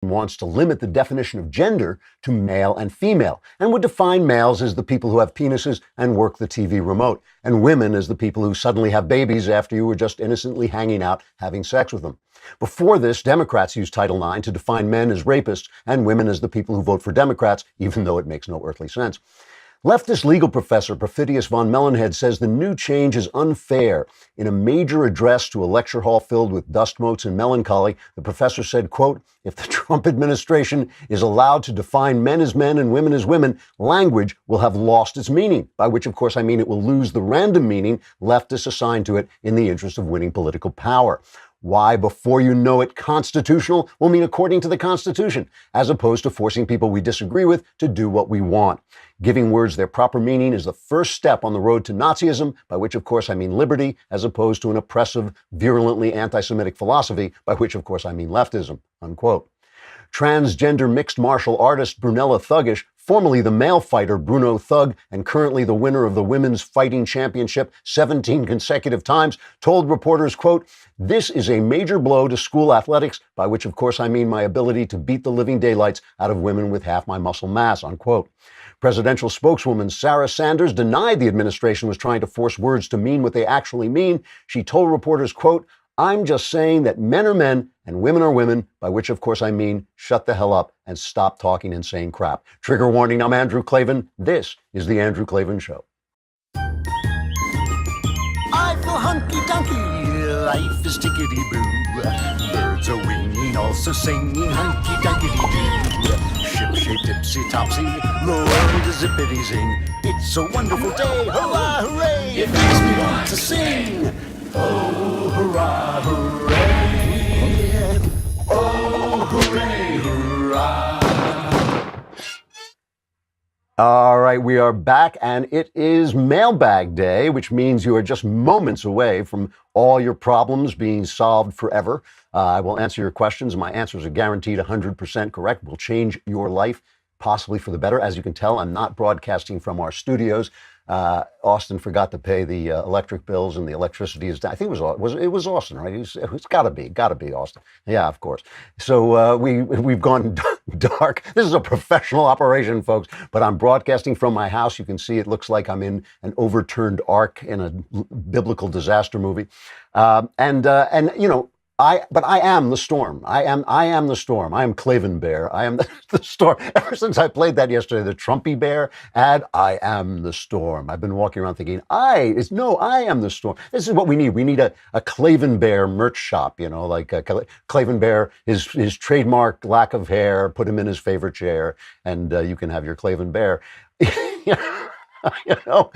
wants to limit the definition of gender to male and female, and would define males as the people who have penises and work the TV remote, and women as the people who suddenly have babies after you were just innocently hanging out having sex with them. Before this, Democrats used Title IX to define men as rapists and women as the people who vote for Democrats, even though it makes no earthly sense. Leftist legal professor Perfidius von Mellenhead says the new change is unfair. In a major address to a lecture hall filled with dust motes and melancholy, the professor said, quote, "If the Trump administration is allowed to define men as men and women as women, language will have lost its meaning," by which, of course, I mean it will lose the random meaning leftists assign to it in the interest of winning political power. Why, before you know it, constitutional will mean according to the Constitution, as opposed to forcing people we disagree with to do what we want. Giving words their proper meaning is the first step on the road to Nazism, by which, of course, I mean liberty, as opposed to an oppressive, virulently anti-Semitic philosophy, by which, of course, I mean leftism, unquote. Transgender mixed martial artist Brunella Thuggish, formerly the male fighter Bruno Thug, and currently the winner of the Women's Fighting Championship 17 consecutive times, told reporters, quote, "This is a major blow to school athletics, by which, of course, I mean my ability to beat the living daylights out of women with half my muscle mass," unquote. Presidential spokeswoman Sarah Sanders denied the administration was trying to force words to mean what they actually mean. She told reporters, quote, "I'm just saying that men are men and women are women, by which, of course, I mean shut the hell up and stop talking insane crap." Trigger warning, I'm Andrew Klavan. This is The Andrew Klavan Show. I feel hunky-dunky, life is tickety-boo. Birds are winging, also singing hunky-dunky-doo. Ship-shape, tipsy-topsy, the world is zippity-zing. It's a wonderful day, hurrah, hooray! It makes me want to sing. Oh, hurrah, hooray! Oh, hooray, hurrah! All right, we are back, and it is Mailbag Day, which means you are just moments away from all your problems being solved forever. I will answer your questions. My answers are guaranteed 100% correct. Will change your life, possibly for the better. As you can tell, I'm not broadcasting from our studios. Austin forgot to pay the electric bills, and the electricity is down. I think it was Austin, right? It's got to be Austin. Yeah, of course. So we've gone dark. This is a professional operation, folks. But I'm broadcasting from my house. You can see it looks like I'm in an overturned ark in a biblical disaster movie, and you know. But I am the storm. I am the storm. I am Klavan Bear. I am the storm. Ever since I played that yesterday, the Trumpy Bear ad, I am the storm. I've been walking around thinking, I am the storm. This is what we need. We need a Klavan Bear merch shop, you know, like Klavan Bear, his trademark lack of hair, put him in his favorite chair, and you can have your Klavan Bear. You know,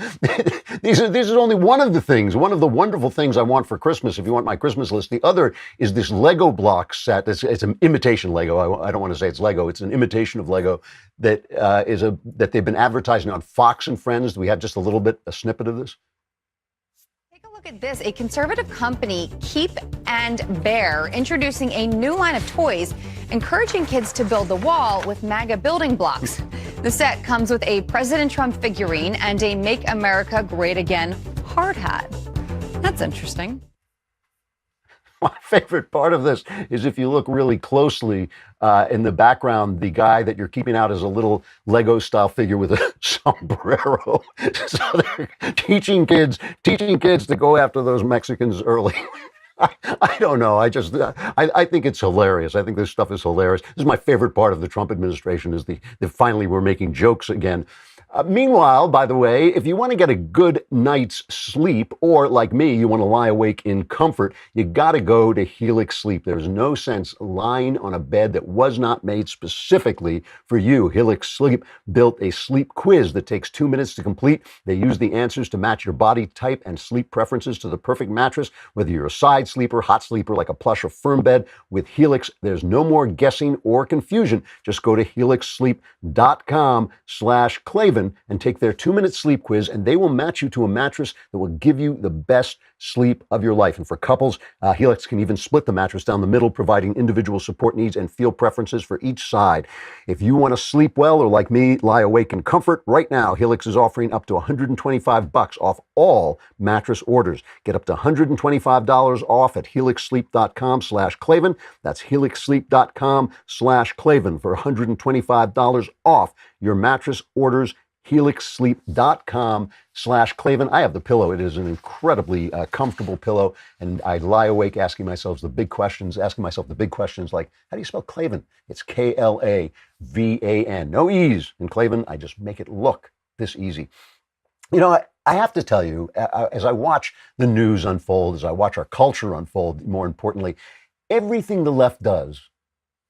these are only one of the wonderful things I want for Christmas. If you want my Christmas list, the other is this Lego block set. It's an imitation Lego. I don't want to say it's Lego. It's an imitation of Lego that that they've been advertising on Fox and Friends. Do we have just a snippet of this? Take a look at this. A conservative company, Keep and Bear, introducing a new line of toys, encouraging kids to build the wall with MAGA building blocks. The set comes with a President Trump figurine and a Make America Great Again hard hat. That's interesting. My favorite part of this is if you look really closely in the background, the guy that you're keeping out is a little Lego-style figure with a sombrero. So they're teaching kids to go after those Mexicans early. I don't know. I think it's hilarious. I think this stuff is hilarious. This is my favorite part of the Trump administration is that finally we're making jokes again. Meanwhile, by the way, if you want to get a good night's sleep, or like me, you want to lie awake in comfort, you got to go to Helix Sleep. There's no sense lying on a bed that was not made specifically for you. Helix Sleep built a sleep quiz that takes 2 minutes to complete. They use the answers to match your body type and sleep preferences to the perfect mattress, whether you're a side sleeper, hot sleeper, like a plush or firm bed. With Helix, there's no more guessing or confusion. Just go to helixsleep.com/Klavan and take their 2-minute sleep quiz, and they will match you to a mattress that will give you the best sleep of your life. And for couples, Helix can even split the mattress down the middle, providing individual support needs and feel preferences for each side. If you want to sleep well, or like me, lie awake in comfort, right now, Helix is offering up to $125 off all mattress orders. Get up to $125 off at helixsleep.com/Klavan. That's helixsleep.com/Klavan for $125 off your mattress orders. helixsleep.com/Klavan. I have the pillow. It is an incredibly comfortable pillow, and I lie awake asking myself the big questions like, how do you spell Klavan? It's Klavan. No E's in Klavan. I just make it look this easy. You know, I have to tell you, as I watch the news unfold, as I watch our culture unfold, more importantly, everything the left does,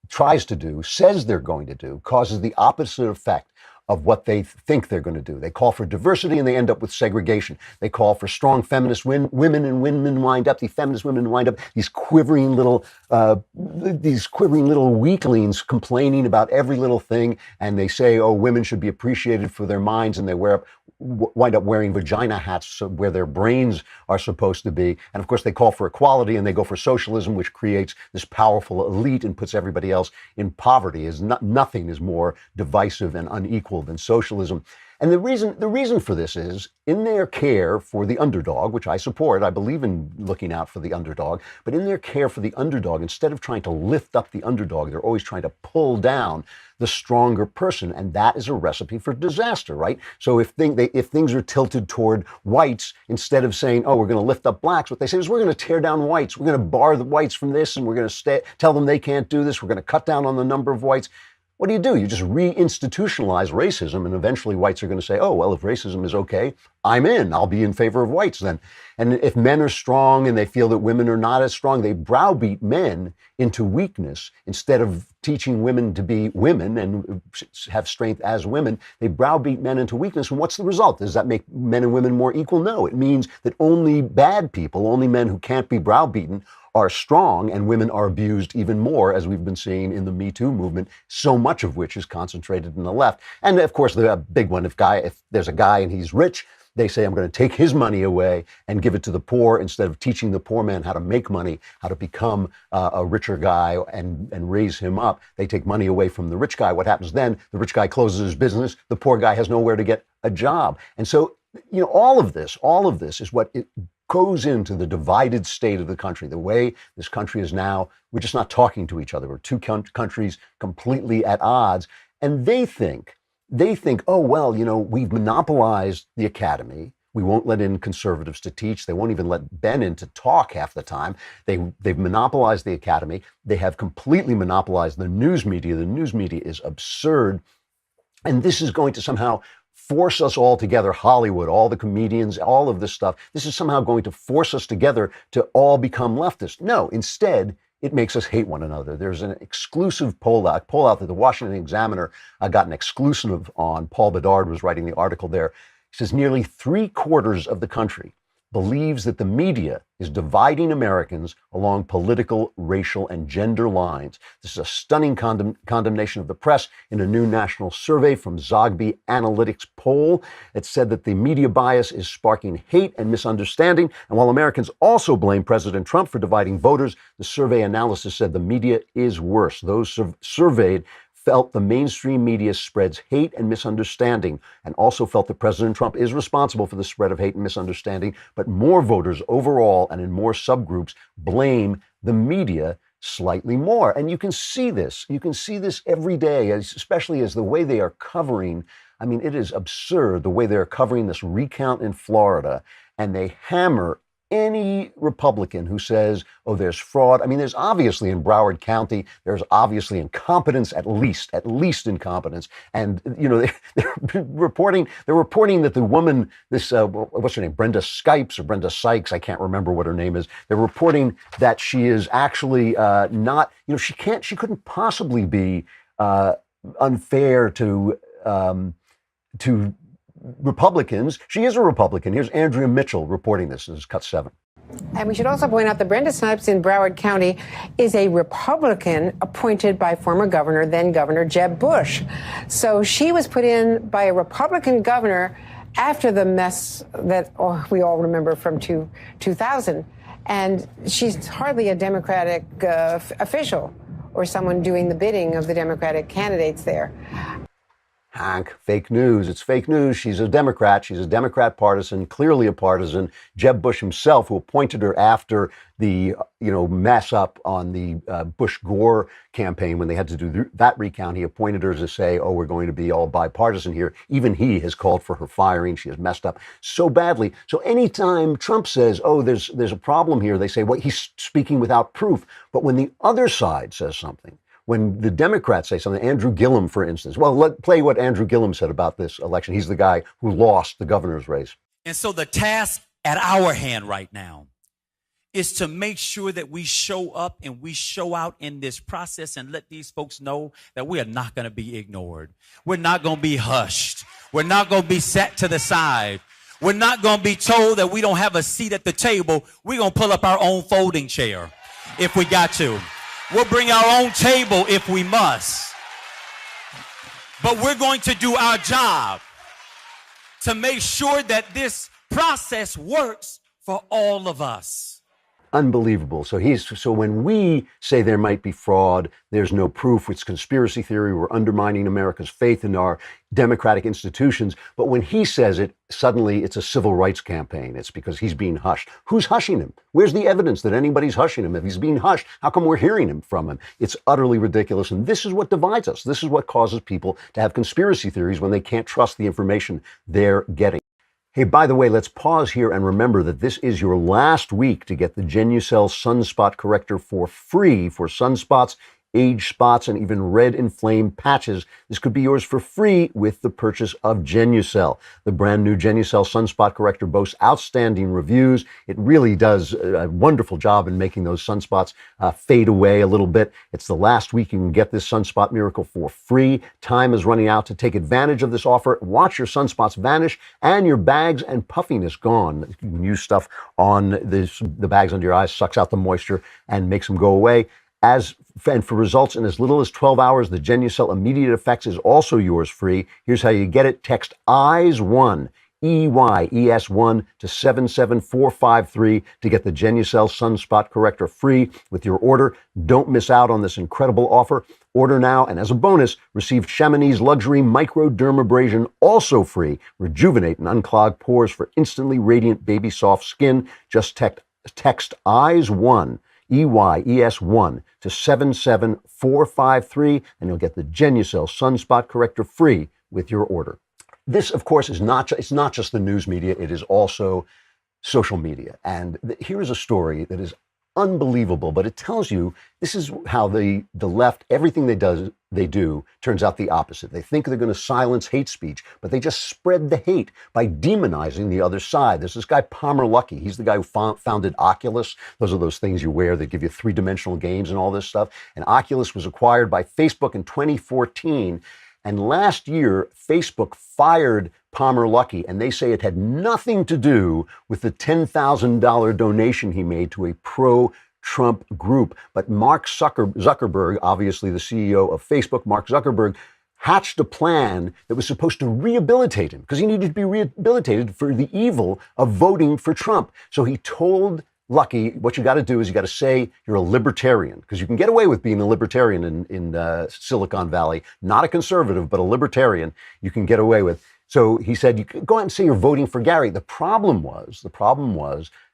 tries to do, says they're going to do, causes the opposite effect of what they think they're going to do. They call for diversity and they end up with segregation. They call for strong feminist women, and women wind up, the feminist women wind up, these quivering little weaklings complaining about every little thing. And they say, oh, women should be appreciated for their minds, and they wind up wearing vagina hats where their brains are supposed to be. And of course, they call for equality and they go for socialism, which creates this powerful elite and puts everybody else in poverty. Nothing is more divisive and unequal than socialism. And the reason for this is, in their care for the underdog, which I support, I believe in looking out for the underdog, but in their care for the underdog, instead of trying to lift up the underdog, they're always trying to pull down the stronger person, and that is a recipe for disaster, right? So if things are tilted toward whites, instead of saying, oh, we're going to lift up blacks, what they say is, we're going to tear down whites, we're going to bar the whites from this, and we're going to tell them they can't do this, we're going to cut down on the number of whites. What do? You just reinstitutionalize racism, and eventually whites are going to say, oh, well, if racism is okay, I'm in. I'll be in favor of whites then. And if men are strong and they feel that women are not as strong, they browbeat men into weakness. Instead of teaching women to be women and have strength as women, they browbeat men into weakness. And what's the result? Does that make men and women more equal? No. It means that only bad people, only men who can't be browbeaten, are strong, and women are abused even more, as we've been seeing in the Me Too movement, so much of which is concentrated in the left. And of course, the big one, if there's a guy and he's rich, they say, I'm going to take his money away and give it to the poor, instead of teaching the poor man how to make money, how to become a richer guy and raise him up. They take money away from the rich guy. What happens then? The rich guy closes his business. The poor guy has nowhere to get a job. And so, you know, all of this is what it goes into the divided state of the country. The way this country is now, we're just not talking to each other. We're two countries completely at odds. And they think, oh, well, you know, we've monopolized the academy. We won't let in conservatives to teach. They won't even let Ben in to talk half the time. They've monopolized the academy. They have completely monopolized the news media. The news media is absurd. And this is going to somehow force us all together, Hollywood, all the comedians, all of this stuff. This is somehow going to force us together to all become leftists. No, instead, it makes us hate one another. There's an exclusive poll out that the Washington Examiner got an exclusive on. Paul Bedard was writing the article there. He says nearly 3/4 of the country believes that the media is dividing Americans along political, racial, and gender lines. This is a stunning condemnation of the press in a new national survey from Zogby Analytics poll. It said that the media bias is sparking hate and misunderstanding. And while Americans also blame President Trump for dividing voters, the survey analysis said the media is worse. Those surveyed felt the mainstream media spreads hate and misunderstanding, and also felt that President Trump is responsible for the spread of hate and misunderstanding. But more voters overall and in more subgroups blame the media slightly more. And you can see this. You can see this every day, especially as the way they are covering. I mean, it is absurd the way they're covering this recount in Florida, and they hammer any Republican who says, oh, there's fraud. I mean, there's obviously in Broward County, there's obviously incompetence, at least incompetence. And, you know, they're reporting that the woman, this, what's her name? Brenda Sykes, I can't remember what her name is. They're reporting that she is actually not, you know, she couldn't possibly be unfair to Republicans. She is a Republican. Here's Andrea Mitchell reporting this. This is Cut 7. And we should also point out that Brenda Snipes in Broward County is a Republican appointed by former then Governor Jeb Bush. So she was put in by a Republican governor, after the mess that we all remember from 2000. And she's hardly a Democratic official or someone doing the bidding of the Democratic candidates there. Hank, fake news. It's fake news. She's a Democrat. She's a Democrat partisan, clearly a partisan. Jeb Bush himself, who appointed her after the mess up on the Bush-Gore campaign when they had to do that recount, he appointed her to say, oh, we're going to be all bipartisan here. Even he has called for her firing. She has messed up so badly. So anytime Trump says, oh, there's a problem here, they say, well, he's speaking without proof. But when the other side says something, when the Democrats say something, Andrew Gillum, for instance, well, let's play what Andrew Gillum said about this election. He's the guy who lost the governor's race. And so the task at our hand right now is to make sure that we show up and we show out in this process and let these folks know that we are not going to be ignored. We're not going to be hushed. We're not going to be set to the side. We're not going to be told that we don't have a seat at the table. We're going to pull up our own folding chair if we got to. We'll bring our own table if we must. But we're going to do our job to make sure that this process works for all of us. Unbelievable. So when we say there might be fraud, there's no proof, it's conspiracy theory, we're undermining America's faith in our democratic institutions. But when he says it, suddenly it's a civil rights campaign. It's because he's being hushed. Who's hushing him? Where's the evidence that anybody's hushing him? If he's being hushed, how come we're hearing him from him? It's utterly ridiculous. And this is what divides us. This is what causes people to have conspiracy theories when they can't trust the information they're getting. Hey, by the way, let's pause here and remember that this is your last week to get the Genucel Sunspot Corrector for free for sunspots, age spots, and even red inflamed patches. This could be yours for free with the purchase of Genucel. The brand new Genucel Sunspot Corrector boasts outstanding reviews. It really does a wonderful job in making those sunspots fade away a little bit. It's the last week you can get this sunspot miracle for free. Time is running out to take advantage of this offer. Watch your sunspots vanish and your bags and puffiness gone. You can use stuff on the bags under your eyes, sucks out the moisture and makes them go away. And for results in as little as 12 hours, the Genucel Immediate Effects is also yours free. Here's how you get it. Text EYES1, EYES1 to 77453 to get the Genucel Sunspot Corrector free with your order. Don't miss out on this incredible offer. Order now, and as a bonus, receive Chamonix Luxury Microdermabrasion also free. Rejuvenate and unclog pores for instantly radiant baby soft skin. Just text EYES1. EYES1 to 77453, and you'll get the Genucel Sunspot Corrector free with your order. This, of course, it's not just the news media, it is also social media. And here is a story that is unbelievable, but it tells you this is how the left, everything they do turns out the opposite. They think they're going to silence hate speech, but they just spread the hate by demonizing the other side. There's this guy, Palmer Luckey. He's the guy who founded Oculus. Those are those things you wear that give you three-dimensional games and all this stuff. And Oculus was acquired by Facebook in 2014. And last year, Facebook fired Palmer Luckey, and they say it had nothing to do with the $10,000 donation he made to a pro-Trump group. But Mark Zuckerberg, obviously the CEO of Facebook, Mark Zuckerberg, hatched a plan that was supposed to rehabilitate him because he needed to be rehabilitated for the evil of voting for Trump. So he told Luckey, what you got to do is you got to say you're a libertarian, because you can get away with being a libertarian in Silicon Valley, not a conservative, but a libertarian you can get away with. So he said, you can go out and say you're voting for Gary. The problem was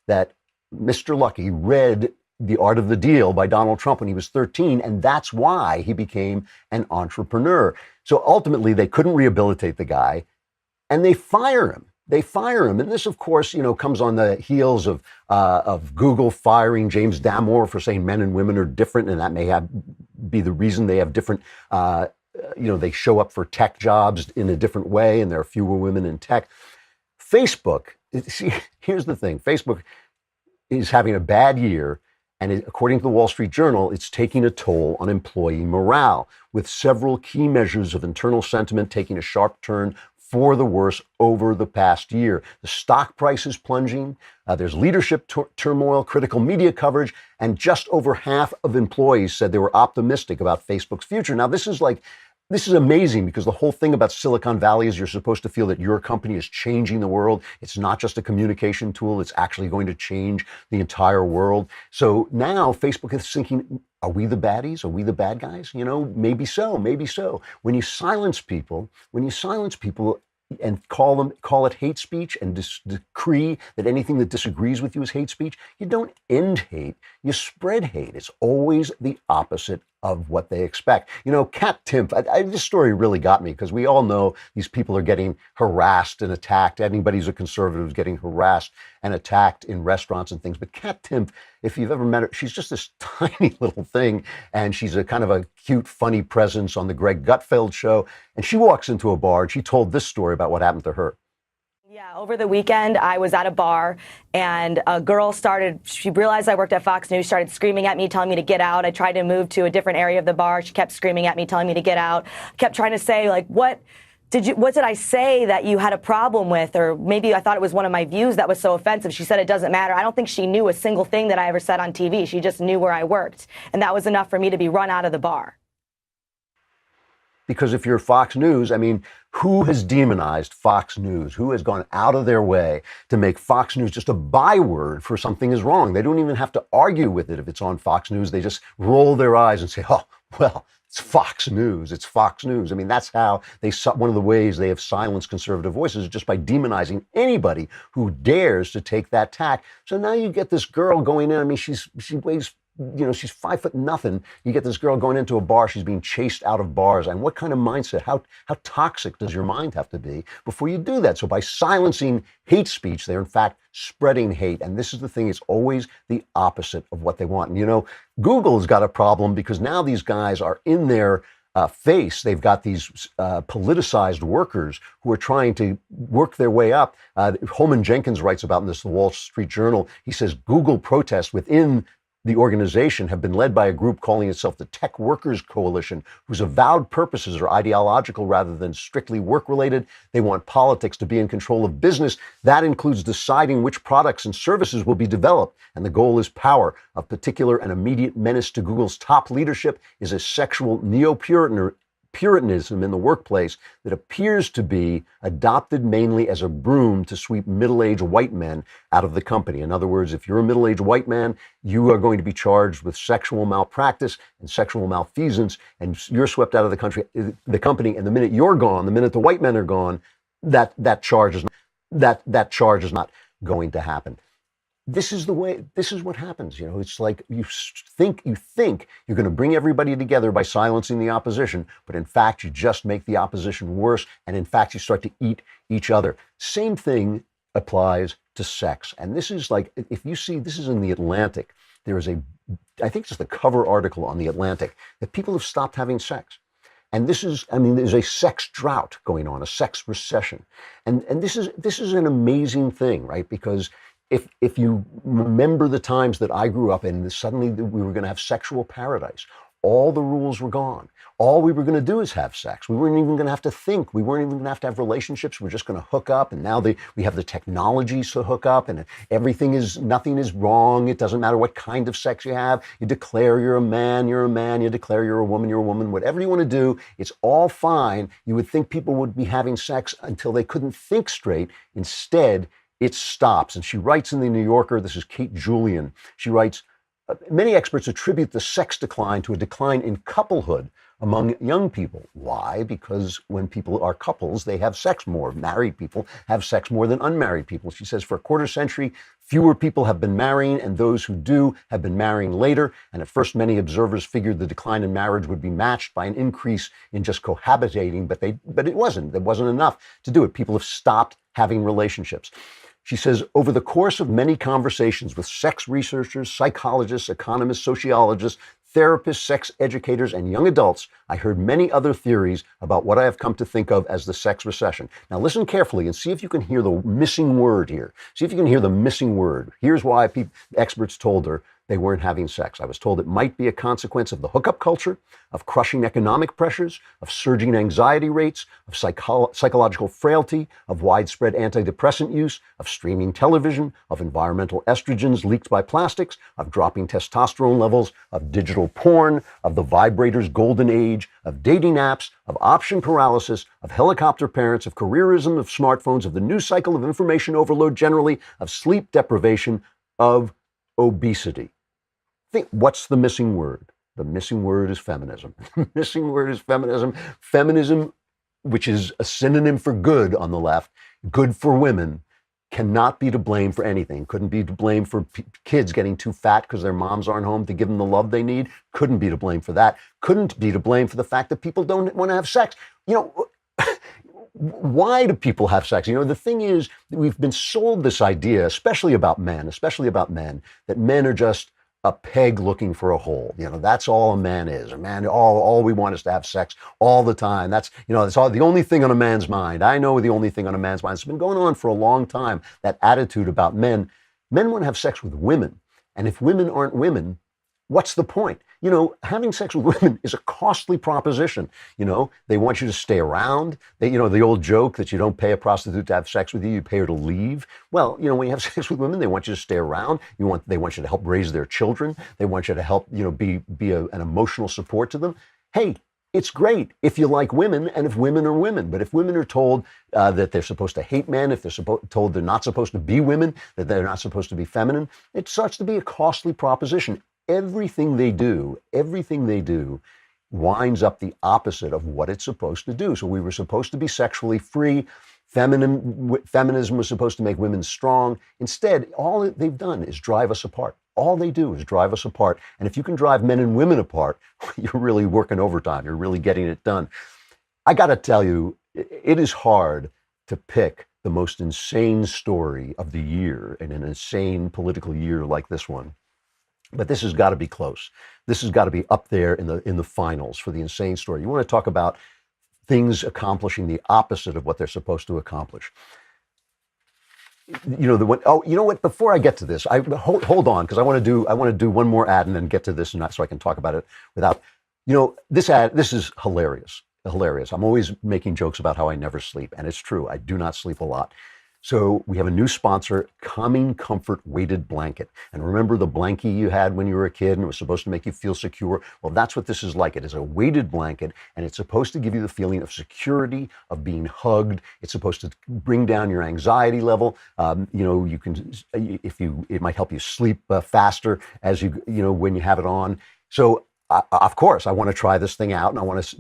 that Mr. Luckey read The Art of the Deal by Donald Trump when he was 13, and that's why he became an entrepreneur. So ultimately, they couldn't rehabilitate the guy, and they fire him. And this, of course, comes on the heels of Google firing James Damore for saying men and women are different, and that may be the reason they have different, they show up for tech jobs in a different way, and there are fewer women in tech. Facebook, here's the thing, Facebook is having a bad year, and according to the Wall Street Journal, it's taking a toll on employee morale, with several key measures of internal sentiment taking a sharp turn for the worse over the past year. The stock price is plunging. There's leadership turmoil, critical media coverage, and just over half of employees said they were optimistic about Facebook's future. Now, this is like This is amazing because the whole thing about Silicon Valley is you're supposed to feel that your company is changing the world. It's not just a communication tool. It's actually going to change the entire world. So now Facebook is thinking, are we the baddies? Are we the bad guys? You know, maybe so, maybe so. When you silence people and call it hate speech and decree that anything that disagrees with you is hate speech, you don't end hate, you spread hate. It's always the opposite of what they expect. You know, Kat Timpf, this story really got me because we all know these people are getting harassed and attacked. Anybody who's a conservative is getting harassed and attacked in restaurants and things. But Kat Timpf, if you've ever met her, she's just this tiny little thing, and she's a kind of a cute, funny presence on the Greg Gutfeld show. And she walks into a bar and she told this story about what happened to her. Yeah, over the weekend, I was at a bar and a girl she realized I worked at Fox News, started screaming at me, telling me to get out. I tried to move to a different area of the bar. She kept screaming at me, telling me to get out. Kept trying to say, like, what did I say that you had a problem with? Or maybe I thought it was one of my views that was so offensive. She said it doesn't matter. I don't think she knew a single thing that I ever said on TV. She just knew where I worked. And that was enough for me to be run out of the bar. Because if you're Fox News, I mean, who has demonized Fox News? Who has gone out of their way to make Fox News just a byword for something is wrong? They don't even have to argue with it if it's on Fox News. They just roll their eyes and say, oh, well, it's Fox News. It's Fox News. I mean, that's how one of the ways they have silenced conservative voices is just by demonizing anybody who dares to take that tack. So now you get this girl going in. I mean, she weighs, you know, she's 5'0". You get this girl going into a bar. She's being chased out of bars. And what kind of mindset, how toxic does your mind have to be before you do that? So by silencing hate speech, they're in fact spreading hate. And this is the thing, it's always the opposite of what they want. And you know, Google's got a problem because now these guys are in their face. They've got these politicized workers who are trying to work their way up. Holman Jenkins writes about this in the Wall Street Journal. He says Google protests within the organization have been led by a group calling itself the Tech Workers Coalition, whose avowed purposes are ideological rather than strictly work-related. They want politics to be in control of business. That includes deciding which products and services will be developed. And the goal is power. A particular and immediate menace to Google's top leadership is a sexual Puritanism in the workplace that appears to be adopted mainly as a broom to sweep middle-aged white men out of the company. In other words, if you're a middle-aged white man, you are going to be charged with sexual malpractice and sexual malfeasance, and you're swept out of the company. And the minute you're gone, the minute the white men are gone, that charge is not going to happen. This is what happens. You know, it's like you think you're going to bring everybody together by silencing the opposition, but in fact, you just make the opposition worse. And in fact, you start to eat each other. Same thing applies to sex. And this is like, if you see, this is in the Atlantic. There is I think just a cover article on the Atlantic that people have stopped having sex. And there's a sex drought going on, a sex recession. And this is an amazing thing, right? Because if you remember the times that I grew up in, suddenly we were going to have sexual paradise. All the rules were gone. All we were going to do is have sex. We weren't even going to have to think. We weren't even going to have relationships. We're just going to hook up. And now we have the technologies to hook up, and nothing is wrong. It doesn't matter what kind of sex you have. You declare you're a man. You declare you're a woman. Whatever you want to do, it's all fine. You would think people would be having sex until they couldn't think straight. Instead, it stops. And she writes in the New Yorker, this is Kate Julian, she writes, many experts attribute the sex decline to a decline in couplehood among young people. Why? Because when people are couples, they have sex more. Married people have sex more than unmarried people. She says for a quarter century, fewer people have been marrying, and those who do have been marrying later. And at first, many observers figured the decline in marriage would be matched by an increase in just cohabitating, but it wasn't. There wasn't enough to do it. People have stopped having relationships. She says, over the course of many conversations with sex researchers, psychologists, economists, sociologists, therapists, sex educators, and young adults, I heard many other theories about what I have come to think of as the sex recession. Now listen carefully and see if you can hear the missing word here. See if you can hear the missing word. Here's why experts told her they weren't having sex. I was told it might be a consequence of the hookup culture, of crushing economic pressures, of surging anxiety rates, of psychological frailty, of widespread antidepressant use, of streaming television, of environmental estrogens leaked by plastics, of dropping testosterone levels, of digital porn, of the vibrator's golden age, of dating apps, of option paralysis, of helicopter parents, of careerism, of smartphones, of the news cycle, of information overload generally, of sleep deprivation, of obesity. Think, what's the missing word? The missing word is feminism. The missing word is feminism. Feminism, which is a synonym for good on the left, good for women, cannot be to blame for anything. Couldn't be to blame for kids getting too fat because their moms aren't home to give them the love they need. Couldn't be to blame for that. Couldn't be to blame for the fact that people don't want to have sex. You know, why do people have sex? You know, the thing is, we've been sold this idea, especially about men, that men are just a peg looking for a hole. You know, that's all a man is. A man, all we want is to have sex all the time. That's all the only thing on a man's mind. I know the only thing on a man's mind. It's been going on for a long time, that attitude about men. Men want to have sex with women. And if women aren't women, what's the point? You know, having sex with women is a costly proposition. You know, they want you to stay around. The old joke that you don't pay a prostitute to have sex with you, you pay her to leave. Well, you know, when you have sex with women, they want you to stay around. They want you to help raise their children. They want you to help, be an emotional support to them. Hey, it's great if you like women and if women are women. But if women are told that they're supposed to hate men, if they're told they're not supposed to be women, that they're not supposed to be feminine, it starts to be a costly proposition. Everything they do winds up the opposite of what it's supposed to do. So we were supposed to be sexually free. Feminism was supposed to make women strong. Instead, all they've done is drive us apart. All they do is drive us apart. And if you can drive men and women apart, you're really working overtime. You're really getting it done. I got to tell you, it is hard to pick the most insane story of the year in an insane political year like this one. But this has got to be close. This has got to be up there in the finals for the insane story. You want to talk about things accomplishing the opposite of what they're supposed to accomplish. You know what? Before I get to this, hold on, because I want to do one more ad and then get to this, and so I can talk about it without. This ad. This is hilarious. Hilarious. I'm always making jokes about how I never sleep, and it's true. I do not sleep a lot. So we have a new sponsor, Calming Comfort Weighted Blanket. And remember the blankie you had when you were a kid and it was supposed to make you feel secure? Well, that's what this is like. It is a weighted blanket, and it's supposed to give you the feeling of security, of being hugged. It's supposed to bring down your anxiety level. You can, it might help you sleep faster as when you have it on. So of course, I want to try this thing out, and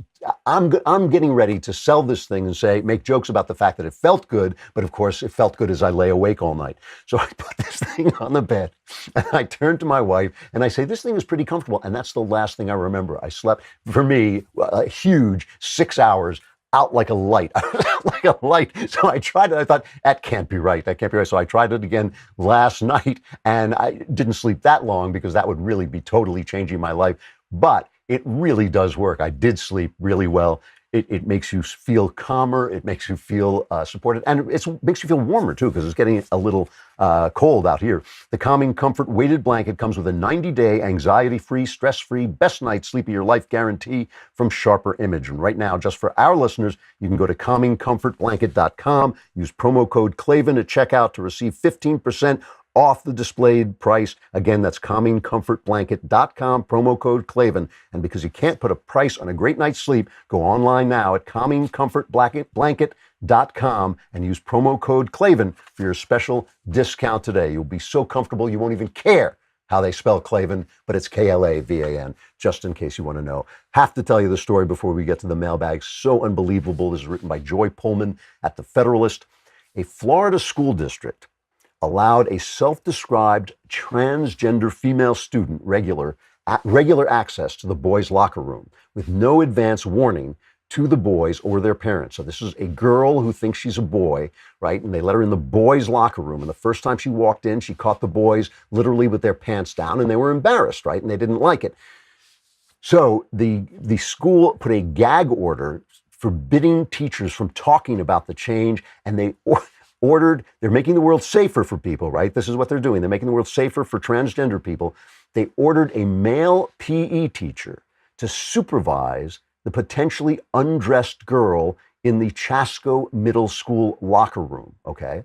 I'm getting ready to sell this thing and make jokes about the fact that it felt good, but of course, it felt good as I lay awake all night. So I put this thing on the bed, and I turned to my wife, and I say, this thing is pretty comfortable, and that's the last thing I remember. I slept, for me, a huge 6 hours, out like a light. I was out like a light. So I tried it. I thought, that can't be right. That can't be right. So I tried it again last night, and I didn't sleep that long because that would really be totally changing my life. But it really does work. I did sleep really well. It makes you feel calmer. It makes you feel supported. And it makes you feel warmer, too, because it's getting a little cold out here. The Calming Comfort Weighted Blanket comes with a 90-day, anxiety-free, stress-free, best night's sleep of your life guarantee from Sharper Image. And right now, just for our listeners, you can go to calmingcomfortblanket.com, use promo code Klavan at checkout to receive 15% off the displayed price. Again, that's calmingcomfortblanket.com, promo code Klavan. And because you can't put a price on a great night's sleep, go online now at calmingcomfortblanket.com and use promo code Klavan for your special discount today. You'll be so comfortable you won't even care how they spell Klavan, but it's Klavan, just in case you want to know. Have to tell you the story before we get to the mailbag. So unbelievable. This is written by Joy Pullman at The Federalist. A Florida school district allowed a self-described transgender female student regular access to the boys' locker room with no advance warning to the boys or their parents. So this is a girl who thinks she's a boy, right? And they let her in the boys' locker room. And the first time she walked in, she caught the boys literally with their pants down, and they were embarrassed, right? And they didn't like it. So the school put a gag order forbidding teachers from talking about the change, and they they're making the world safer for people, right? This is what they're doing. They're making the world safer for transgender people. They ordered a male PE teacher to supervise the potentially undressed girl in the Chasco Middle School locker room, okay?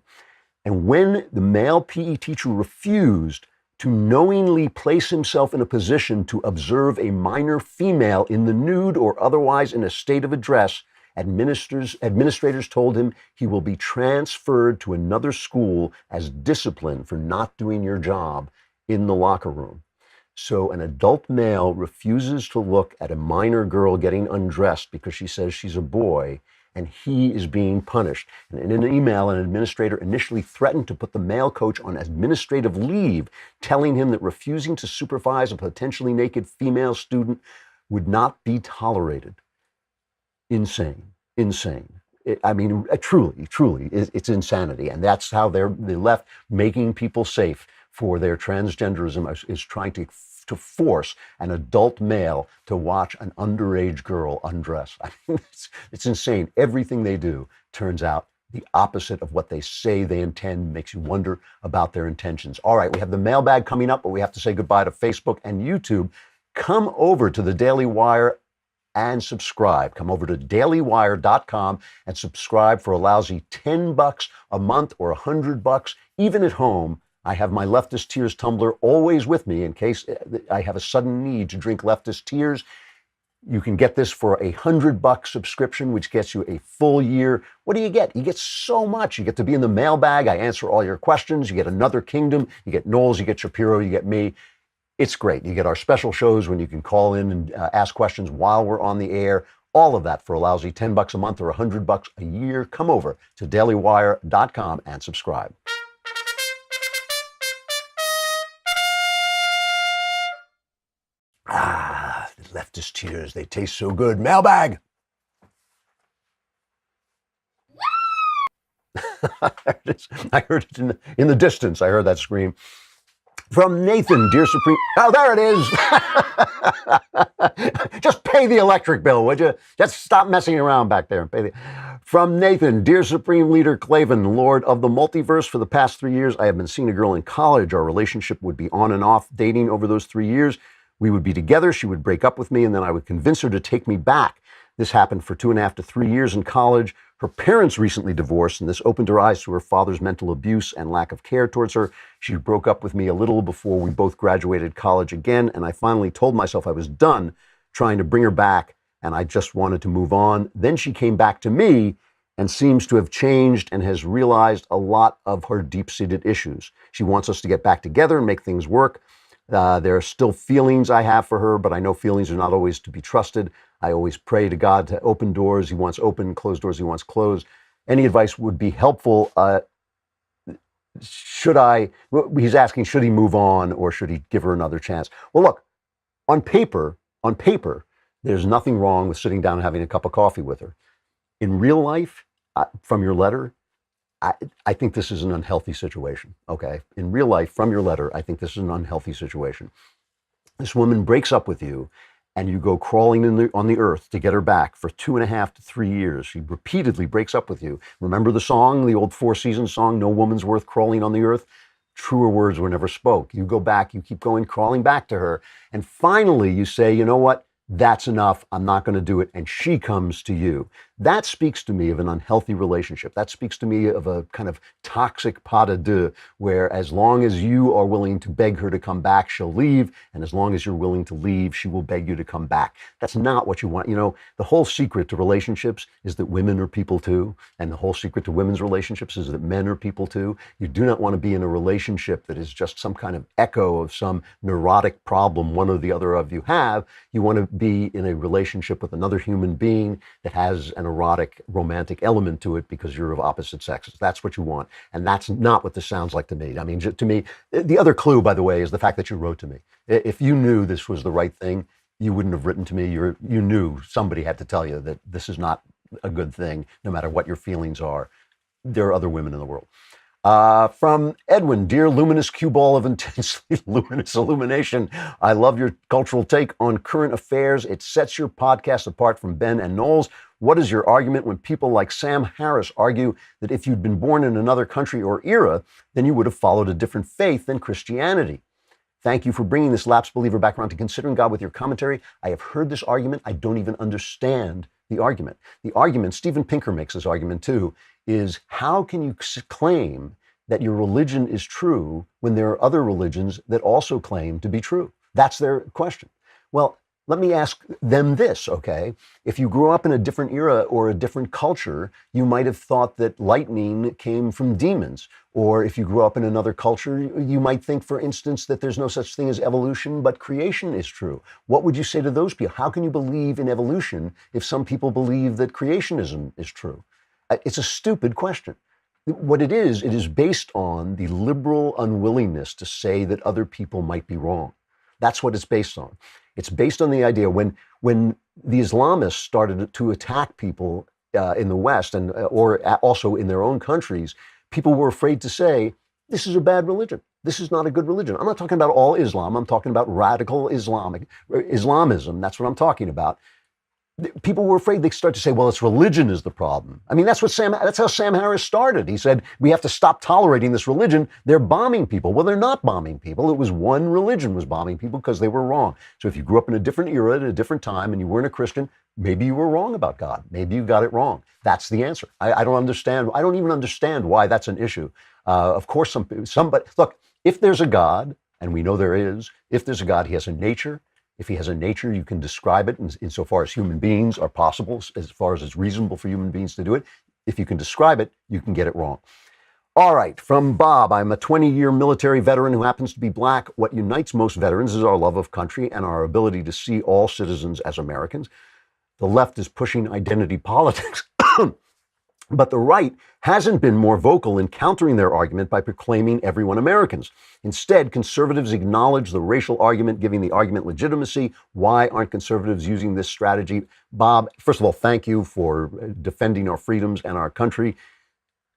And when the male PE teacher refused to knowingly place himself in a position to observe a minor female in the nude or otherwise in a state of undress, administrators told him he will be transferred to another school as discipline for not doing your job in the locker room. So an adult male refuses to look at a minor girl getting undressed because she says she's a boy, and he is being punished. And in an email, an administrator initially threatened to put the male coach on administrative leave, telling him that refusing to supervise a potentially naked female student would not be tolerated. Insane. Truly, it's insanity. And that's how they left making people safe for their transgenderism, is trying to force an adult male to watch an underage girl undress. I mean, it's insane. Everything they do turns out the opposite of what they say they intend. Makes you wonder about their intentions. All right, we have the mailbag coming up, but we have to say goodbye to Facebook and YouTube. Come over to the Daily Wire and subscribe. Come over to dailywire.com and subscribe for a lousy $10 a month or $100, even at home. I have my Leftist Tears tumbler always with me in case I have a sudden need to drink Leftist Tears. You can get this for a $100 subscription, which gets you a full year. What do you get? You get so much. You get to be in the mailbag. I answer all your questions. You get Another Kingdom. You get Knowles. You get Shapiro. You get me. It's great. You get our special shows when you can call in and ask questions while we're on the air. All of that for a lousy $10 a month or $100 a year. Come over to dailywire.com and subscribe. Ah, the Leftist Tears. They taste so good. Mailbag. I heard it in the distance. I heard that scream. From Nathan, dear Supreme. Oh, there it is. Just pay the electric bill, would you? Just stop messing around back there and pay the. From Nathan, dear Supreme Leader Klavan, Lord of the Multiverse, for the past 3 years, I have been seeing a girl in college. Our relationship would be on and off, dating over those 3 years. We would be together. She would break up with me, and then I would convince her to take me back. This happened for 2.5 to 3 years in college. Her parents recently divorced, and this opened her eyes to her father's mental abuse and lack of care towards her. She broke up with me a little before we both graduated college again, and I finally told myself I was done trying to bring her back, and I just wanted to move on. Then she came back to me and seems to have changed and has realized a lot of her deep-seated issues. She wants us to get back together and make things work. There are still feelings I have for her, but I know feelings are not always to be trusted. I always pray to God to open doors He wants open, close doors He wants closed. Any advice would be helpful. He's asking, should he move on or should he give her another chance? Well, look, on paper, there's nothing wrong with sitting down and having a cup of coffee with her. In real life, from your letter, I think this is an unhealthy situation, okay? In real life, from your letter, I think this is an unhealthy situation. This woman breaks up with you, and you go crawling on the earth to get her back for 2.5 to 3 years. She repeatedly breaks up with you. Remember the song, the old Four Seasons song, No Woman's Worth Crawling on the Earth? Truer words were never spoke. You go back, you keep going, crawling back to her, and finally you say, you know what? That's enough. I'm not going to do it. And she comes to you. That speaks to me of an unhealthy relationship. That speaks to me of a kind of toxic pas de deux, where as long as you are willing to beg her to come back, she'll leave. And as long as you're willing to leave, she will beg you to come back. That's not what you want. You know, the whole secret to relationships is that women are people too. And the whole secret to women's relationships is that men are people too. You do not want to be in a relationship that is just some kind of echo of some neurotic problem one or the other of you have. You want to be in a relationship with another human being that has an erotic, romantic element to it because you're of opposite sexes. That's what you want. And that's not what this sounds like to me. I mean, to me, the other clue, by the way, is the fact that you wrote to me. If you knew this was the right thing, you wouldn't have written to me. You knew somebody had to tell you that this is not a good thing, no matter what your feelings are. There are other women in the world. From Edwin, dear luminous cue ball of intensely luminous illumination, I love your cultural take on current affairs. It sets your podcast apart from Ben and Knowles. What is your argument when people like Sam Harris argue that if you'd been born in another country or era, then you would have followed a different faith than Christianity? Thank you for bringing this lapsed believer back around to considering God with your commentary. I have heard this argument. I don't even understand the argument. The argument, Steven Pinker makes this argument too, is how can you claim that your religion is true when there are other religions that also claim to be true? That's their question. Well, let me ask them this, okay? If you grew up in a different era or a different culture, you might have thought that lightning came from demons. Or if you grew up in another culture, you might think, for instance, that there's no such thing as evolution, but creation is true. What would you say to those people? How can you believe in evolution if some people believe that creationism is true? It's a stupid question. What it is based on the liberal unwillingness to say that other people might be wrong. That's what it's based on. It's based on the idea when the Islamists started to attack people in the West and or also in their own countries, people were afraid to say, this is a bad religion. This is not a good religion. I'm not talking about all Islam. I'm talking about radical Islamism. That's what I'm talking about. People were afraid they'd start to say, well, it's religion is the problem. I mean, that's how Sam Harris started. He said, we have to stop tolerating this religion. They're bombing people. Well, they're not bombing people. It was one religion was bombing people because they were wrong. So if you grew up in a different era at a different time and you weren't a Christian, maybe you were wrong about God. Maybe you got it wrong. That's the answer. I don't understand. I don't even understand why that's an issue. Of course, somebody, look, if there's a God, and we know there is, if there's a God, he has a nature. If he has a nature, you can describe it insofar as human beings are possible, as far as it's reasonable for human beings to do it. If you can describe it, you can get it wrong. All right, from Bob, I'm a 20-year military veteran who happens to be black. What unites most veterans is our love of country and our ability to see all citizens as Americans. The left is pushing identity politics. But the right hasn't been more vocal in countering their argument by proclaiming everyone Americans. Instead, conservatives acknowledge the racial argument, giving the argument legitimacy. Why aren't conservatives using this strategy? Bob, first of all, thank you for defending our freedoms and our country.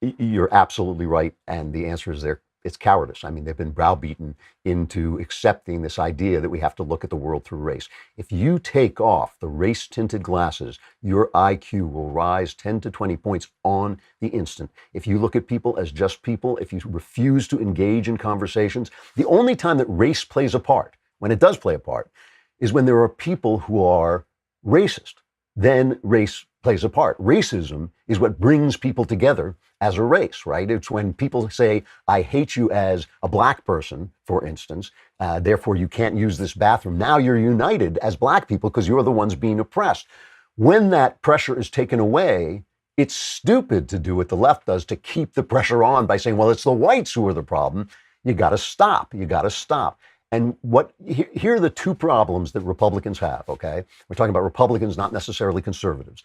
You're absolutely right. And the answer is it's cowardice. I mean, they've been browbeaten into accepting this idea that we have to look at the world through race. If you take off the race-tinted glasses, your IQ will rise 10 to 20 points on the instant. If you look at people as just people, if you refuse to engage in conversations, the only time that race plays a part, when it does play a part, is when there are people who are racist. Then race plays a part. Racism is what brings people together as a race, right? It's when people say, I hate you as a black person, for instance, therefore you can't use this bathroom. Now you're united as black people because you're the ones being oppressed. When that pressure is taken away, it's stupid to do what the left does to keep the pressure on by saying, well, it's the whites who are the problem. You got to stop. You got to stop. And here are the two problems that Republicans have, okay? We're talking about Republicans, not necessarily conservatives.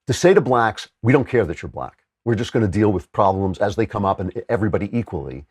To say to blacks, we don't care that you're black. We're just going to deal with problems as they come up and everybody equally.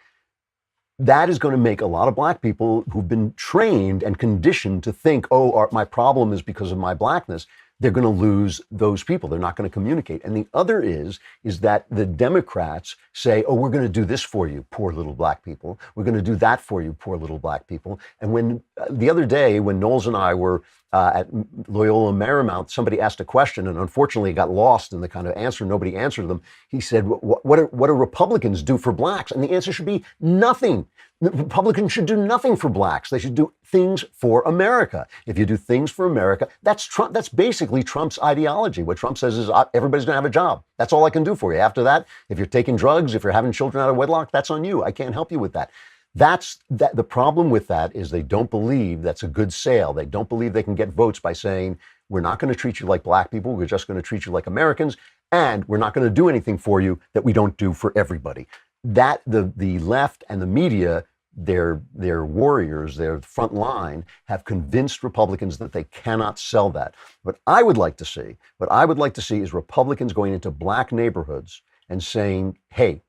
That is going to make a lot of black people who've been trained and conditioned to think, oh, my problem is because of my blackness. They're going to lose those people. They're not going to communicate. And the other is that the Democrats say, oh, we're going to do this for you, poor little black people. We're going to do that for you, poor little black people. And when the other day, when Knowles and I were at Loyola Marymount, somebody asked a question and unfortunately got lost in the kind of answer. Nobody answered them. He said, what do Republicans do for blacks? And the answer should be nothing. Republicans should do nothing for blacks. They should do things for America. If you do things for America, that's Trump. That's basically Trump's ideology. What Trump says is everybody's going to have a job. That's all I can do for you. After that, if you're taking drugs, if you're having children out of wedlock, that's on you. I can't help you with that. The problem with that is they don't believe that's a good sale. They don't believe they can get votes by saying, we're not going to treat you like black people. We're just going to treat you like Americans. And we're not going to do anything for you that we don't do for everybody. That the left and the media, their warriors, their front line, have convinced Republicans that they cannot sell that. What I would like to see is Republicans going into black neighborhoods and saying, hey,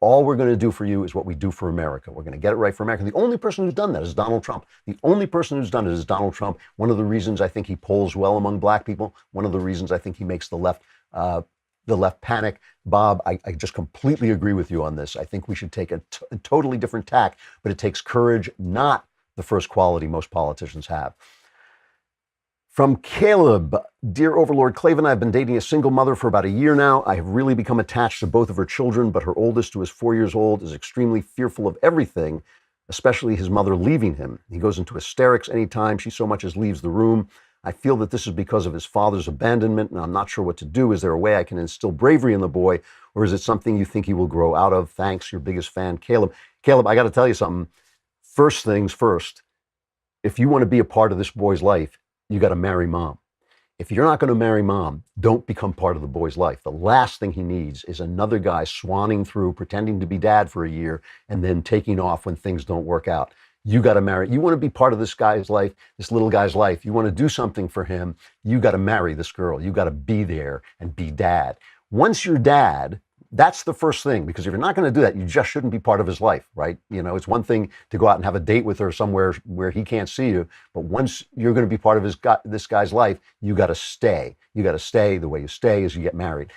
all we're going to do for you is what we do for America. We're going to get it right for America. The only person who's done that is Donald Trump. The only person who's done it is Donald Trump. One of the reasons I think he polls well among black people, one of the reasons I think he makes the left the left panic. Bob, I just completely agree with you on this. I think we should take a totally different tack, but it takes courage, not the first quality most politicians have. From Caleb, dear Overlord Clavin, I've been dating a single mother for about a year now. I have really become attached to both of her children, but her oldest, who is 4 years old, is extremely fearful of everything, especially his mother leaving him. He goes into hysterics anytime she so much as leaves the room. I feel that this is because of his father's abandonment, and I'm not sure what to do. Is there a way I can instill bravery in the boy, or is it something you think he will grow out of? Thanks, your biggest fan, Caleb. Caleb, I got to tell you something. First things first, if you want to be a part of this boy's life, you got to marry mom. If you're not going to marry mom, don't become part of the boy's life. The last thing he needs is another guy swanning through, pretending to be dad for a year, and then taking off when things don't work out. You got to marry. You want to be part of this guy's life, this little guy's life. You want to do something for him. You got to marry this girl. You got to be there and be dad. Once you're dad, that's the first thing, because if you're not going to do that, you just shouldn't be part of his life, right? You know, it's one thing to go out and have a date with her somewhere where he can't see you, but once you're going to be part of this guy's life, you got to stay. You got to stay. The way you stay is you get married.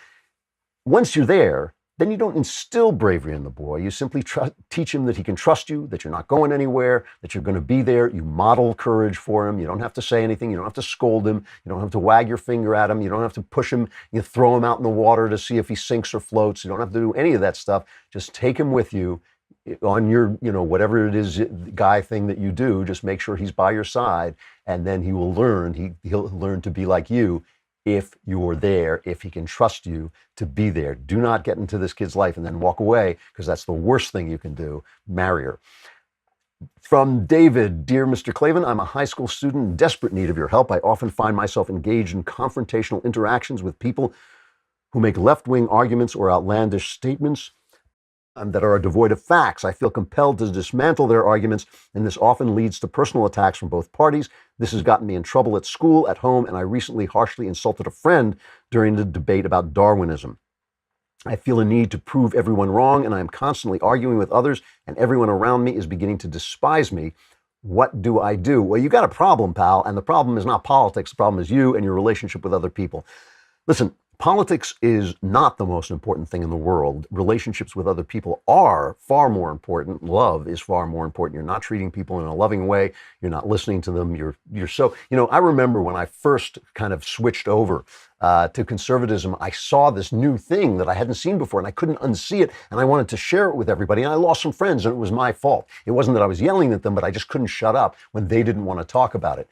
Once you're there, then you don't instill bravery in the boy. You simply teach him that he can trust you, that you're not going anywhere, that you're going to be there. You model courage for him. You don't have to say anything. You don't have to scold him. You don't have to wag your finger at him. You don't have to push him. You throw him out in the water to see if he sinks or floats. You don't have to do any of that stuff. Just take him with you on your, whatever it is, guy thing that you do. Just make sure he's by your side, and then he will learn. He'll learn to be like you. If you're there, if he can trust you to be there. Do not get into this kid's life and then walk away, because that's the worst thing you can do. Marry her. From David, dear Mr. Clavin, I'm a high school student in desperate need of your help. I often find myself engaged in confrontational interactions with people who make left-wing arguments or outlandish statements that are devoid of facts. I feel compelled to dismantle their arguments, and this often leads to personal attacks from both parties. This has gotten me in trouble at school, at home, and I recently harshly insulted a friend during the debate about Darwinism. I feel a need to prove everyone wrong, and I am constantly arguing with others, and everyone around me is beginning to despise me. What do I do? Well, you got a problem, pal, and the problem is not politics. The problem is you and your relationship with other people. Listen, politics is not the most important thing in the world. Relationships with other people are far more important. Love is far more important. You're not treating people in a loving way. You're not listening to them. You're so, I remember when I first kind of switched over to conservatism, I saw this new thing that I hadn't seen before, and I couldn't unsee it, and I wanted to share it with everybody, and I lost some friends, and it was my fault. It wasn't that I was yelling at them, but I just couldn't shut up when they didn't want to talk about it.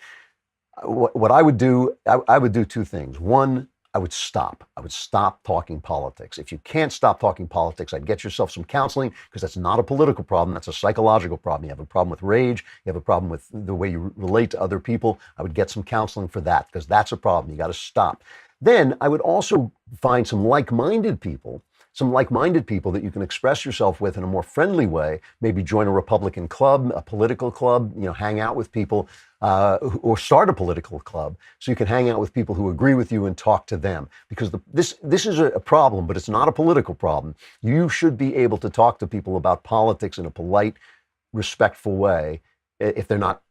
What I would do, I would do two things. One, I would stop. I would stop talking politics. If you can't stop talking politics, I'd get yourself some counseling, because that's not a political problem. That's a psychological problem. You have a problem with rage. You have a problem with the way you relate to other people. I would get some counseling for that, because that's a problem. You got to stop. Then I would also find some like-minded people that you can express yourself with in a more friendly way. Maybe join a Republican club, a political club, hang out with people, or start a political club so you can hang out with people who agree with you and talk to them. Because this is a problem, but it's not a political problem. You should be able to talk to people about politics in a polite, respectful way, if they're not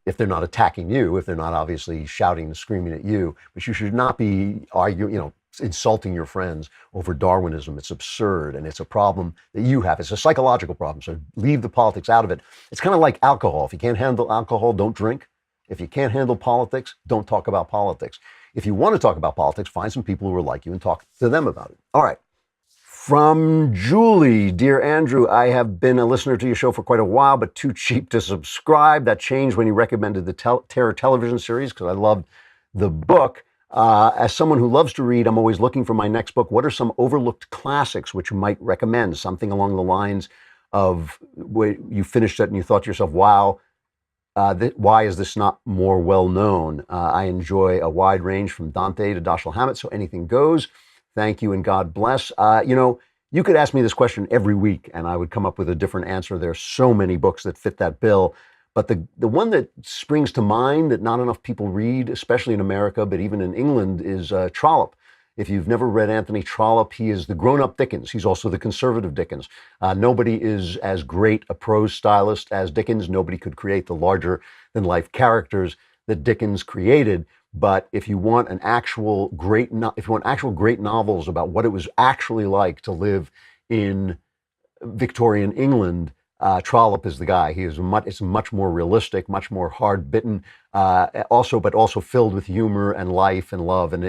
attacking you, if they're not obviously shouting and screaming at you. But you should not be arguing, insulting your friends over Darwinism. It's absurd, and it's a problem that you have. It's a psychological problem, so leave the politics out of it. It's kind of like alcohol. If you can't handle alcohol, don't drink. If you can't handle politics, don't talk about politics. If you want to talk about politics, find some people who are like you and talk to them about it. All right. From Julie, dear Andrew, I have been a listener to your show for quite a while, but too cheap to subscribe. That changed when you recommended the Terror television series, because I loved the book. As someone who loves to read, I'm always looking for my next book. What are some overlooked classics which you might recommend? Something along the lines of where you finished it and you thought to yourself, wow, why is this not more well known? I enjoy a wide range from Dante to Dashiell Hammett, so anything goes. Thank you and God bless. You could ask me this question every week and I would come up with a different answer. There's so many books that fit that bill. But the one that springs to mind that not enough people read, especially in America, but even in England, is Trollope. If you've never read Anthony Trollope, he is the grown-up Dickens. He's also the conservative Dickens. Nobody is as great a prose stylist as Dickens. Nobody could create the larger-than-life characters that Dickens created. But if you want an actual great, if you want actual great novels about what it was actually like to live in Victorian England, Trollope is the guy. It's much more realistic, much more hard bitten, but also filled with humor and life and love. And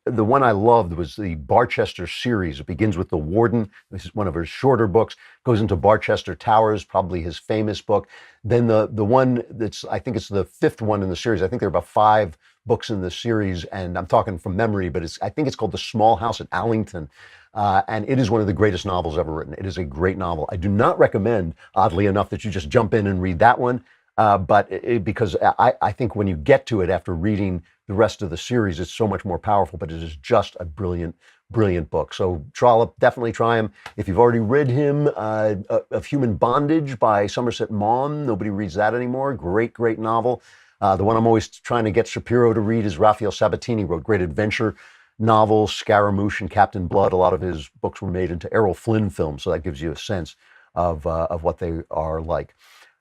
the one I loved was the Barchester series. It begins with The Warden. This is one of his shorter books. Goes into Barchester Towers, probably his famous book. Then the one I think it's the fifth one in the series. I think there are about 5 books in the series, and I'm talking from memory, but I think it's called The Small House at Allington. And it is one of the greatest novels ever written. It is a great novel. I do not recommend, oddly enough, that you just jump in and read that one, because I think when you get to it after reading the rest of the series, it's so much more powerful, but it is just a brilliant, brilliant book. So Trollope, definitely try him. If you've already read him, Of Human Bondage by Somerset Maugham, nobody reads that anymore. Great, great novel. The one I'm always trying to get Shapiro to read is Raphael Sabatini, wrote great adventure novels, Scaramouche and Captain Blood. A lot of his books were made into Errol Flynn films, so that gives you a sense of what they are like.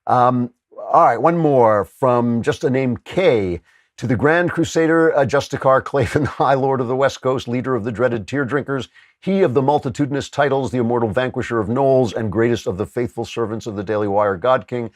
All right, one more from just a name K. To the Grand Crusader, Justicar Clavin, High Lord of the West Coast, leader of the dreaded tear drinkers, he of the multitudinous titles, the immortal vanquisher of gnolls, and greatest of the faithful servants of the Daily Wire, God King.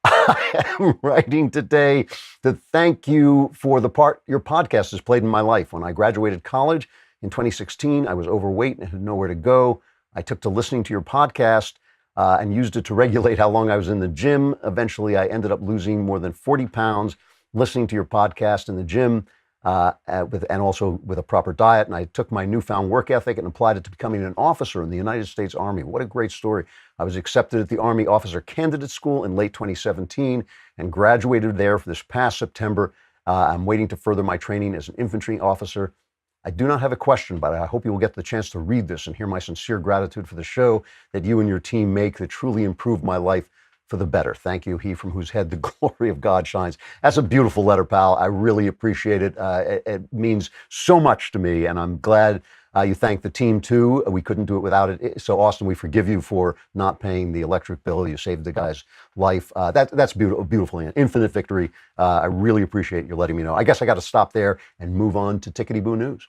I am writing today to thank you for the part your podcast has played in my life. When I graduated college in 2016, I was overweight and had nowhere to go. I took to listening to your podcast and used it to regulate how long I was in the gym. Eventually, I ended up losing more than 40 pounds listening to your podcast in the gym and also with a proper diet. And I took my newfound work ethic and applied it to becoming an officer in the United States Army. What a great story. I was accepted at the Army Officer Candidate School in late 2017 and graduated there for this past September. I'm waiting to further my training as an infantry officer. I do not have a question, but I hope you will get the chance to read this and hear my sincere gratitude for the show that you and your team make that truly improved my life for the better. Thank you, he from whose head the glory of God shines. That's a beautiful letter, pal. I really appreciate it. It means so much to me, and I'm glad you thank the team too. We couldn't do it without it. So Austin, we forgive you for not paying the electric bill. You saved the guy's life. That's beautiful, infinite victory. I really appreciate you letting me know. I guess I got to stop there and move on to tickety-boo news.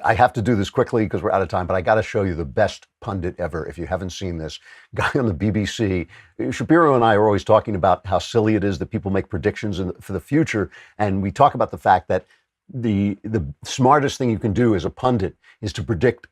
I have to do this quickly because we're out of time, but I got to show you the best pundit ever. If you haven't seen this guy on the BBC, Shapiro and I are always talking about how silly it is that people make predictions for the future. And we talk about the fact that the smartest thing you can do as a pundit is to predict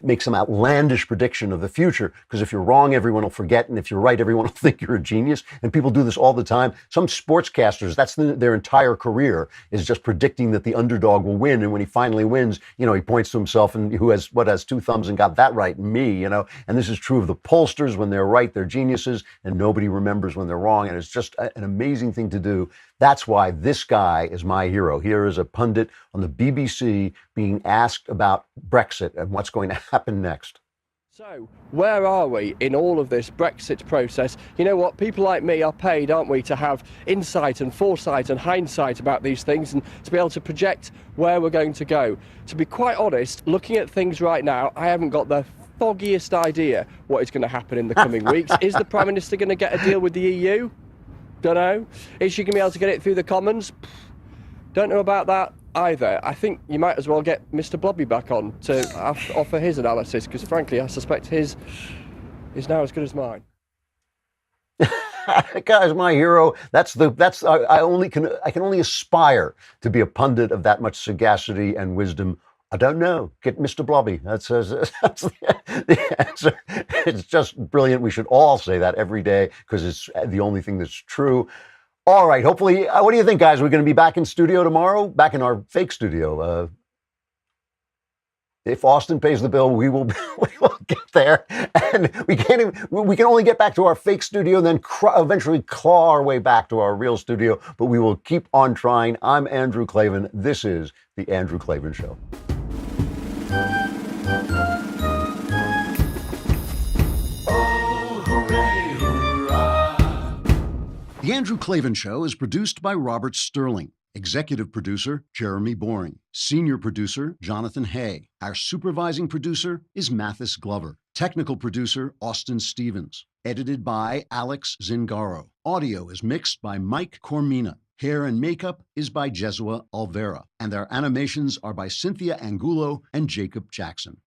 make some outlandish prediction of the future, because if you're wrong, everyone will forget, and if you're right, everyone will think you're a genius. And people do this all the time. Some sportscasters, that's their entire career, is just predicting that the underdog will win, and when he finally wins, he points to himself and who has 2 thumbs and got that right, me, and this is true of the pollsters. When they're right, they're geniuses, and nobody remembers when they're wrong, and it's just an amazing thing to do. That's why this guy is my hero. Here is a pundit on the BBC being asked about Brexit and what's going to happen next. So, where are we in all of this Brexit process? You know what? People like me are paid, aren't we, to have insight and foresight and hindsight about these things and to be able to project where we're going to go. To be quite honest, looking at things right now, I haven't got the foggiest idea what is going to happen in the coming weeks. Is the Prime Minister going to get a deal with the EU? Don't know. Is she going to be able to get it through the Commons? Don't know about that either. I think you might as well get Mr. Blobby back on to offer his analysis, because frankly I suspect his is now as good as mine. That guy's my hero. I can only aspire to be a pundit of that much sagacity and wisdom. I don't know. Get Mr. Blobby. That's the answer. It's just brilliant. We should all say that every day because it's the only thing that's true. All right. Hopefully, what do you think, guys? We're going to be back in studio tomorrow, back in our fake studio. If Austin pays the bill, we will get there, and we can only get back to our fake studio and then eventually claw our way back to our real studio. But we will keep on trying. I'm Andrew Klavan. This is the Andrew Klavan Show. The Andrew Klavan Show is produced by Robert Sterling. Executive producer, Jeremy Boring. Senior producer, Jonathan Hay. Our supervising producer is Mathis Glover. Technical producer Austin Stevens. Edited by Alex Zingaro. Audio is mixed by Mike Cormina. Hair and makeup is by Jesua Alvera. And our animations are by Cynthia Angulo and Jacob Jackson.